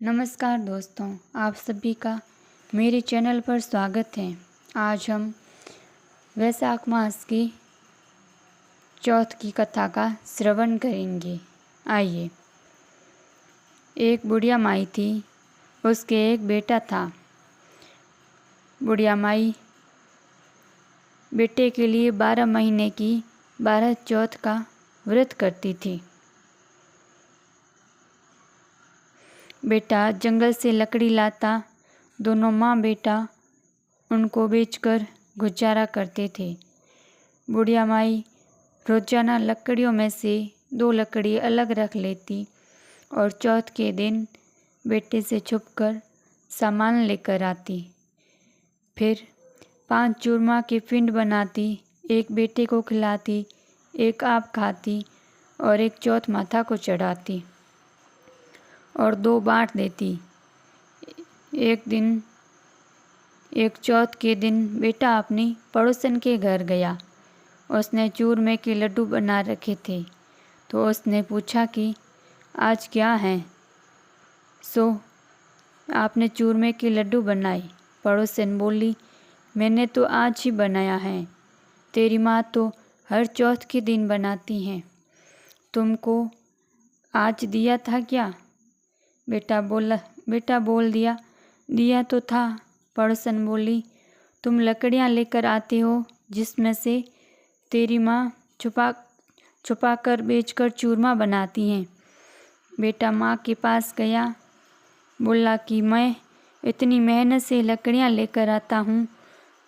नमस्कार दोस्तों, आप सभी का मेरे चैनल पर स्वागत है। आज हम वैशाख मास की चौथ की कथा का श्रवण करेंगे। आइए। एक बुढ़िया माई थी, उसके एक बेटा था। बुढ़िया माई बेटे के लिए 12 महीने की 12 चौथ का व्रत करती थी। बेटा जंगल से लकड़ी लाता, दोनों माँ बेटा उनको बेचकर गुजारा करते थे। बुढ़िया माई रोजाना लकड़ियों में से 2 लकड़ी अलग रख लेती और चौथ के दिन बेटे से छुपकर सामान लेकर आती। फिर 5 चूरमा के पिंड बनाती, एक बेटे को खिलाती, एक आप खाती और एक चौथ माता को चढ़ाती और 2 बांट देती। एक चौथ के दिन बेटा अपनी पड़ोसन के घर गया। उसने चूरमे के लड्डू बना रखे थे, तो उसने पूछा कि आज क्या है। सो आपने चूरमे के लड्डू बनाए। पड़ोसन बोली, मैंने तो आज ही बनाया है, तेरी माँ तो हर चौथ के दिन बनाती हैं, तुमको आज दिया था क्या। बेटा बोल दिया तो था। पड़ोसन बोली, तुम लकड़ियाँ लेकर आते हो जिसमें से तेरी माँ छुपा कर बेचकर चूरमा बनाती हैं। बेटा माँ के पास गया, बोला कि मैं इतनी मेहनत से लकड़ियाँ लेकर आता हूँ,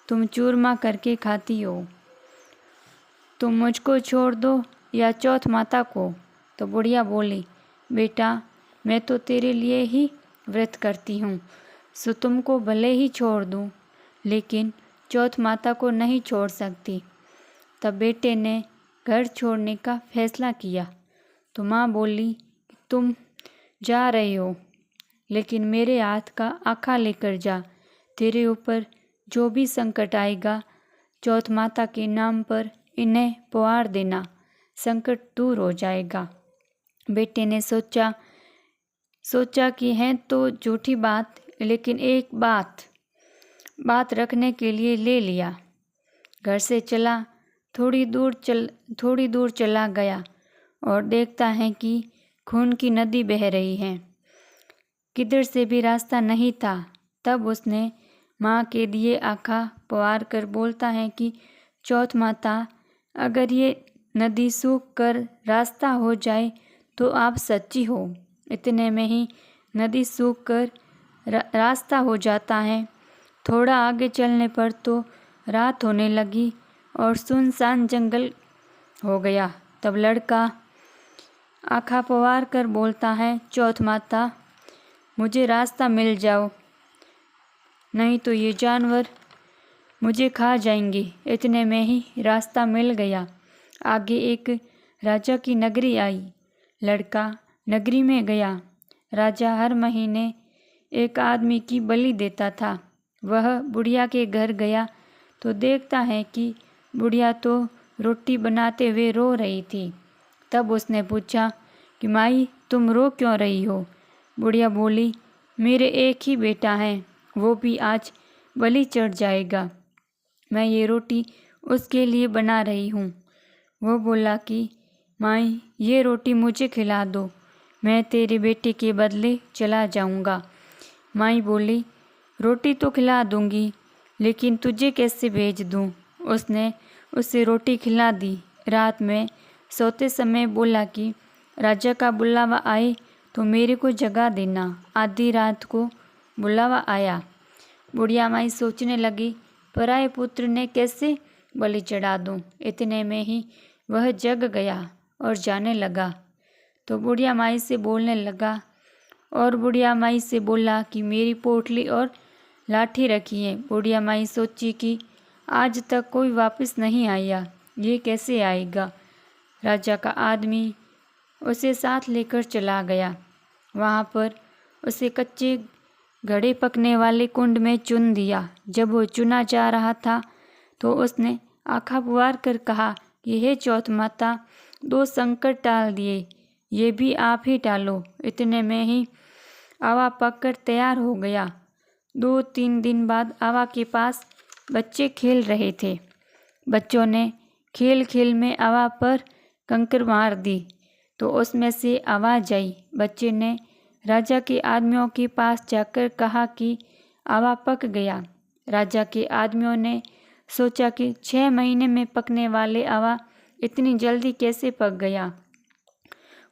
तुम चूरमा करके खाती हो, तुम मुझको छोड़ दो या चौथ माता को। तो बुढ़िया बोली, बेटा मैं तो तेरे लिए ही व्रत करती हूँ, सो तुमको भले ही छोड़ दूँ, लेकिन चौथ माता को नहीं छोड़ सकती। तब बेटे ने घर छोड़ने का फैसला किया। तो माँ बोली, तुम जा रहे हो, लेकिन मेरे हाथ का आखा लेकर जा, तेरे ऊपर जो भी संकट आएगा चौथ माता के नाम पर इन्हें पुकार देना, संकट दूर हो जाएगा। बेटे ने सोचा कि है तो झूठी बात, लेकिन एक बात रखने के लिए ले लिया। घर से चला, थोड़ी दूर चला गया और देखता है कि खून की नदी बह रही है, किधर से भी रास्ता नहीं था। तब उसने माँ के दिए आखा पुकार कर बोलता है कि चौथ माता, अगर ये नदी सूख कर रास्ता हो जाए तो आप सच्ची हो। इतने में ही नदी सूख कर रास्ता हो जाता है। थोड़ा आगे चलने पर तो रात होने लगी और सुनसान जंगल हो गया। तब लड़का आखा पुकार कर बोलता है, चौथ माता मुझे रास्ता मिल जाओ, नहीं तो ये जानवर मुझे खा जाएंगे। इतने में ही रास्ता मिल गया। आगे एक राजा की नगरी आई। लड़का नगरी में गया। राजा हर महीने एक आदमी की बलि देता था। वह बुढ़िया के घर गया तो देखता है कि बुढ़िया तो रोटी बनाते हुए रो रही थी। तब उसने पूछा कि माई, तुम रो क्यों रही हो। बुढ़िया बोली, मेरे एक ही बेटा है, वो भी आज बलि चढ़ जाएगा, मैं ये रोटी उसके लिए बना रही हूँ। वो बोला कि माई, ये रोटी मुझे खिला दो, मैं तेरे बेटे के बदले चला जाऊँगा। माई बोली, रोटी तो खिला दूँगी, लेकिन तुझे कैसे भेज दूँ। उसने उसे रोटी खिला दी। रात में सोते समय बोला कि राजा का बुलावा आए तो मेरे को जगा देना। आधी रात को बुलावा आया। बुढ़िया माई सोचने लगी, पराये पुत्र ने कैसे बलि चढ़ा दूँ। इतने में ही वह जग गया और जाने लगा। तो बुढ़िया माई से बोलने लगा और बुढ़िया माई से बोला कि मेरी पोटली और लाठी रखिए। बुढ़िया माई सोची कि आज तक कोई वापस नहीं आया, ये कैसे आएगा। राजा का आदमी उसे साथ लेकर चला गया। वहाँ पर उसे कच्चे घड़े पकने वाले कुंड में चुन दिया। जब वो चुना जा रहा था तो उसने आखा पुकार कर कहा कि हे चौथ माता, 2 संकट टाल दिए, ये भी आप ही टालो। इतने में ही आवा पककर तैयार हो गया। 2-3 दिन बाद आवा के पास बच्चे खेल रहे थे। बच्चों ने खेल खेल में आवा पर कंकर मार दी तो उसमें से आवाज़ आई। बच्चे ने राजा के आदमियों के पास जाकर कहा कि आवा पक गया। राजा के आदमियों ने सोचा कि 6 महीने में पकने वाले आवा इतनी जल्दी कैसे पक गया।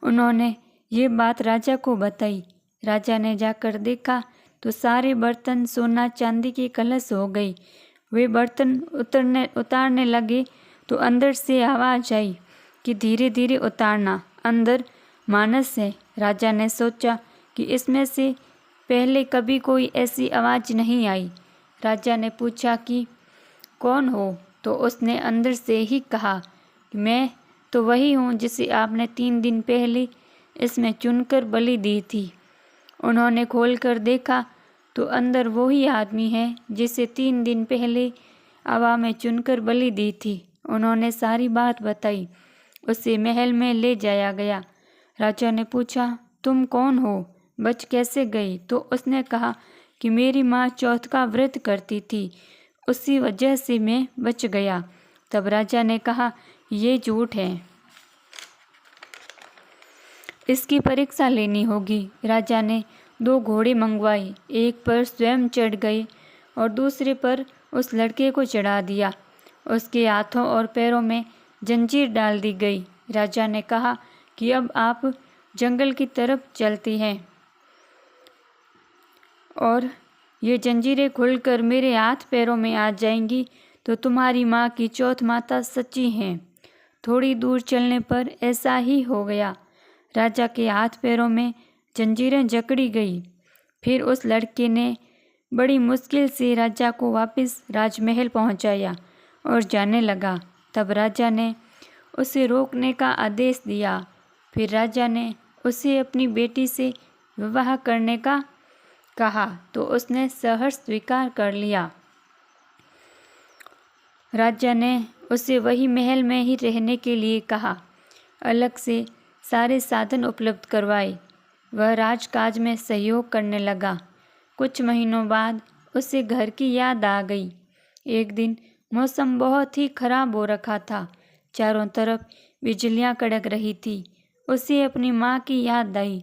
उन्होंने ये बात राजा को बताई। राजा ने जाकर देखा तो सारे बर्तन सोना चांदी के कलश हो गई। वे बर्तन उतारने लगे तो अंदर से आवाज़ आई कि धीरे धीरे उतारना, अंदर मानस है। राजा ने सोचा कि इसमें से पहले कभी कोई ऐसी आवाज़ नहीं आई। राजा ने पूछा कि कौन हो, तो उसने अंदर से ही कहा कि मैं तो वही हूँ जिसे आपने 3 दिन पहले इसमें चुनकर बलि दी थी। उन्होंने खोलकर देखा तो अंदर वही आदमी है जिसे 3 दिन पहले आवा में चुनकर बलि दी थी। उन्होंने सारी बात बताई। उसे महल में ले जाया गया। राजा ने पूछा, तुम कौन हो, बच कैसे गई? तो उसने कहा कि मेरी माँ चौथ का व्रत करती थी, उसी वजह से मैं बच गया। तब राजा ने कहा, ये झूठ है, इसकी परीक्षा लेनी होगी। राजा ने 2 घोड़े मंगवाए, एक पर स्वयं चढ़ गए और दूसरे पर उस लड़के को चढ़ा दिया। उसके हाथों और पैरों में जंजीर डाल दी गई। राजा ने कहा कि अब आप जंगल की तरफ चलते हैं और ये जंजीरें खुलकर मेरे हाथ पैरों में आ जाएंगी तो तुम्हारी माँ की चौथ माता सच्ची हैं। थोड़ी दूर चलने पर ऐसा ही हो गया। राजा के हाथ पैरों में जंजीरें जकड़ी गई। फिर उस लड़के ने बड़ी मुश्किल से राजा को वापस राजमहल पहुंचाया और जाने लगा। तब राजा ने उसे रोकने का आदेश दिया। फिर राजा ने उसे अपनी बेटी से विवाह करने का कहा तो उसने सहर्ष स्वीकार कर लिया। राजा ने उसे वही महल में ही रहने के लिए कहा, अलग से सारे साधन उपलब्ध करवाए। वह राजकाज में सहयोग करने लगा। कुछ महीनों बाद उसे घर की याद आ गई। एक दिन मौसम बहुत ही खराब हो रखा था। चारों तरफ बिजलियां कड़क रही थी। उसे अपनी माँ की याद आई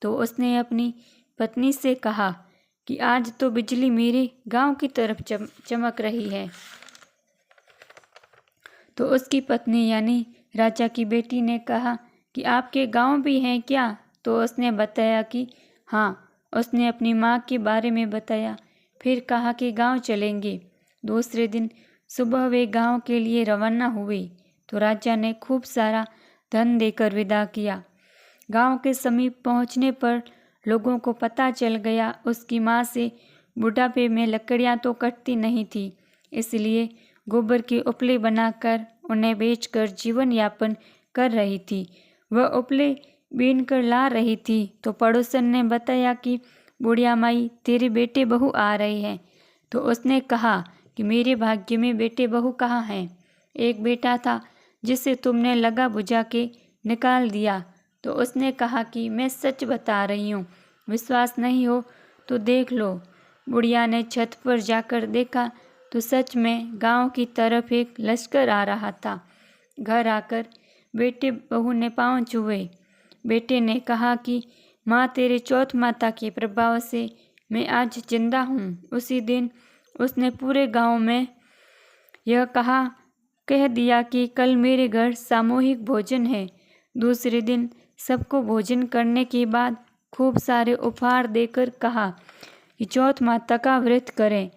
तो उसने अपनी पत्नी से कहा कि आज तो बिजली मेरे गांव की तरफ चमक रही है। तो उसकी पत्नी यानी राजा की बेटी ने कहा कि आपके गांव भी हैं क्या? तो उसने बताया कि हाँ। उसने अपनी माँ के बारे में बताया। फिर कहा कि गांव चलेंगे। दूसरे दिन सुबह वे गांव के लिए रवाना हुए तो राजा ने खूब सारा धन देकर विदा किया। गांव के समीप पहुंचने पर लोगों को पता चल गया उसकी माँ से बुढ़ापे में लकड़ियाँ तो कटती नहीं थी, इसलिए गोबर के उपले बनाकर उन्हें बेचकर जीवन यापन कर रही थी। वह उपले बीन कर ला रही थी तो पड़ोसन ने बताया कि बुढ़िया माई तेरे बेटे बहू आ रहे हैं। तो उसने कहा कि मेरे भाग्य में बेटे बहू कहाँ हैं? एक बेटा था जिसे तुमने लगा बुझा के निकाल दिया। तो उसने कहा कि मैं सच बता रही हूँ, विश्वास नहीं हो तो देख लो। बुढ़िया ने छत पर जाकर देखा तो सच में गांव की तरफ एक लश्कर आ रहा था। घर आकर बेटे बहू ने पाँव छुए। बेटे ने कहा कि माँ तेरे चौथ माता के प्रभाव से मैं आज जिंदा हूँ। उसी दिन उसने पूरे गांव में यह कह दिया कि कल मेरे घर सामूहिक भोजन है। दूसरे दिन सबको भोजन करने के बाद खूब सारे उपहार देकर कहा कि चौथ माता का व्रत करें।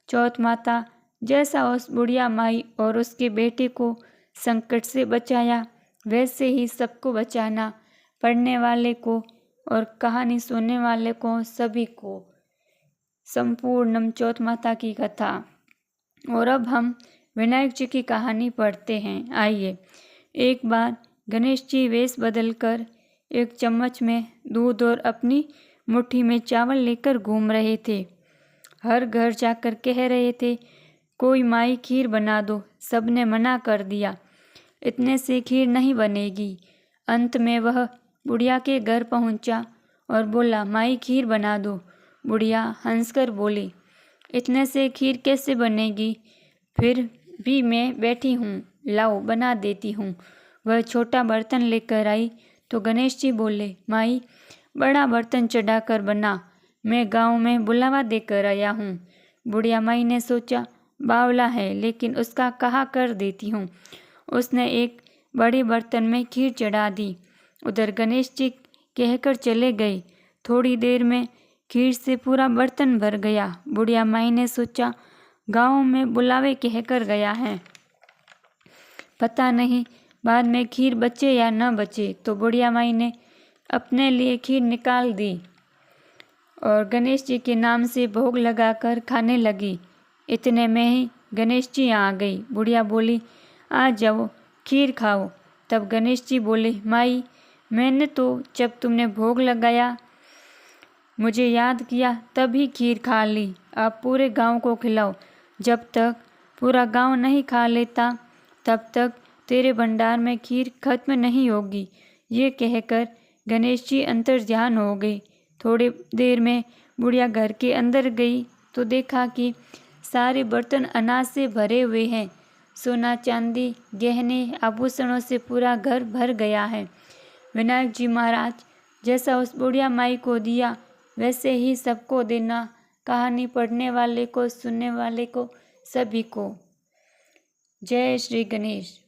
चौथ माता जैसा उस बुढ़िया माई और उसके बेटे को संकट से बचाया वैसे ही सबको बचाना, पढ़ने वाले को और कहानी सुनने वाले को सभी को। संपूर्णम चौथ माता की कथा। और अब हम विनायक जी की कहानी पढ़ते हैं। आइए। एक बार गणेश जी वेश बदलकर एक चम्मच में दूध और अपनी मुट्ठी में चावल लेकर घूम रहे थे। हर घर जाकर कह रहे थे, कोई माई खीर बना दो। सबने मना कर दिया, इतने से खीर नहीं बनेगी। अंत में वह बुढ़िया के घर पहुंचा और बोला, माई खीर बना दो। बुढ़िया हंसकर बोली, इतने से खीर कैसे बनेगी? फिर भी मैं बैठी हूँ, लाओ बना देती हूँ। वह छोटा बर्तन लेकर आई तो गणेश जी बोले, माई बड़ा बर्तन चढ़ाकर बना, मैं गांव में बुलावा देकर आया हूँ। बुढ़िया माई ने सोचा, बावला है लेकिन उसका कहा कर देती हूँ। उसने एक बड़े बर्तन में खीर चढ़ा दी। उधर गणेश जी कहकर चले गए। थोड़ी देर में खीर से पूरा बर्तन भर गया। बुढ़िया माई ने सोचा, गांव में बुलावे कहकर गया है, पता नहीं बाद में खीर बचे या न बचे। तो बुढ़िया माई ने अपने लिए खीर निकाल दी और गणेश जी के नाम से भोग लगाकर खाने लगी। इतने में ही गणेश जी आ गई। बुढ़िया बोली, आ जाओ खीर खाओ। तब गणेश जी बोले, माई मैंने तो जब तुमने भोग लगाया मुझे याद किया तभी खीर खा ली। आप पूरे गांव को खिलाओ। जब तक पूरा गांव नहीं खा लेता तब तक तेरे भंडार में खीर खत्म नहीं होगी। ये कहकर गणेश जी अंतर्ध्यान हो गए। थोड़ी देर में बुढ़िया घर के अंदर गई तो देखा कि सारे बर्तन अनाज से भरे हुए हैं। सोना चांदी गहने आभूषणों से पूरा घर भर गया है। विनायक जी महाराज जैसा उस बुढ़िया माई को दिया वैसे ही सबको देना। कहानी पढ़ने वाले को, सुनने वाले को, सभी को। जय श्री गणेश।